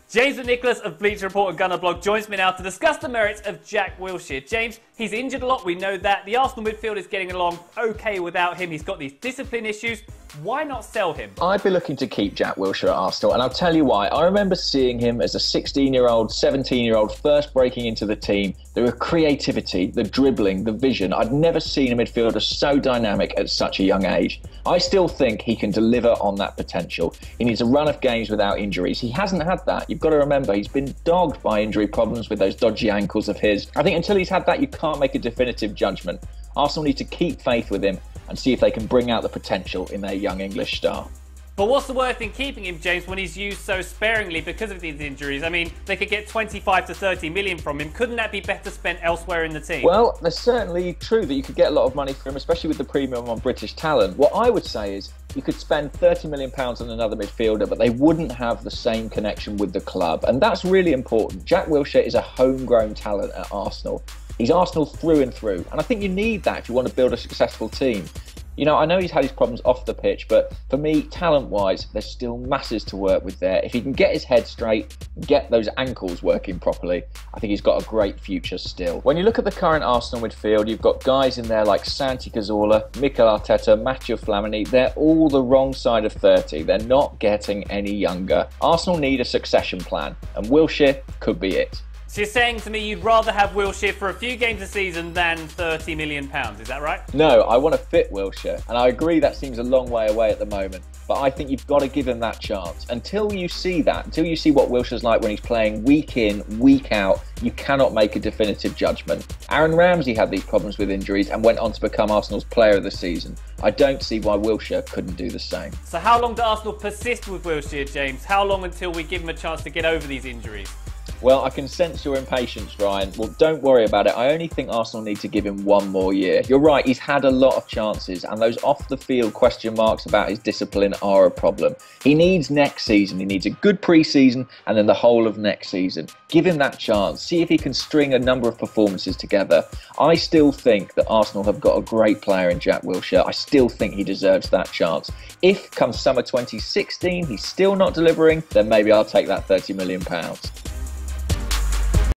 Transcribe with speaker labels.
Speaker 1: James and Nicholas of Bleacher Report and Gunner Blog joins me now to discuss the merits of Jack Wilshere. James, he's injured a lot, we know that. The Arsenal midfield is getting along okay without him. He's got these discipline issues. Why not sell him?
Speaker 2: I'd be looking to keep Jack Wilshere at Arsenal, and I'll tell you why. I remember seeing him as a 16-year-old, 17-year-old first breaking into the team. The creativity, the dribbling, the vision. I'd never seen a midfielder so dynamic at such a young age. I still think he can deliver on that potential. He needs a run of games without injuries. He hasn't had that. You've got to remember, he's been dogged by injury problems with those dodgy ankles of his. I think until he's had that, you can't make a definitive judgment. Arsenal need to keep faith with him and see if they can bring out the potential in their young English star.
Speaker 1: But what's the worth in keeping him, James, when he's used so sparingly because of these injuries? I mean, they could get 25 to 30 million from him. Couldn't that be better spent elsewhere in the team?
Speaker 2: Well, that's certainly true that you could get a lot of money for him, especially with the premium on British talent. What I would say is you could spend £30 million on another midfielder, but they wouldn't have the same connection with the club. And that's really important. Jack Wilshere is a homegrown talent at Arsenal. He's Arsenal through and through. And I think you need that if you want to build a successful team. You know, I know he's had his problems off the pitch, but for me, talent-wise, there's still masses to work with there. If he can get his head straight, get those ankles working properly, I think he's got a great future still. When you look at the current Arsenal midfield, you've got guys in there like Santi Cazorla, Mikel Arteta, Mathieu Flamini. They're all the wrong side of 30. They're not getting any younger. Arsenal need a succession plan, and Wilshere could be it.
Speaker 1: So you're saying to me you'd rather have Wilshere for a few games a season than £30 million, is that right?
Speaker 2: No, I want to fit Wilshere, and I agree that seems a long way away at the moment, but I think you've got to give him that chance. Until you see that, until you see what Wilshere's like when he's playing week in, week out, you cannot make a definitive judgment. Aaron Ramsey had these problems with injuries and went on to become Arsenal's player of the season. I don't see why Wilshere couldn't do the same.
Speaker 1: So how long do Arsenal persist with Wilshere, James? How long until we give him a chance to get over these injuries?
Speaker 2: Well, I can sense your impatience, Ryan. Well, don't worry about it. I only think Arsenal need to give him one more year. You're right, he's had a lot of chances, and those off-the-field question marks about his discipline are a problem. He needs next season. He needs a good pre-season and then the whole of next season. Give him that chance. See if he can string a number of performances together. I still think that Arsenal have got a great player in Jack Wilshere. I still think he deserves that chance. If, come summer 2016, he's still not delivering, then maybe I'll take that £30 million.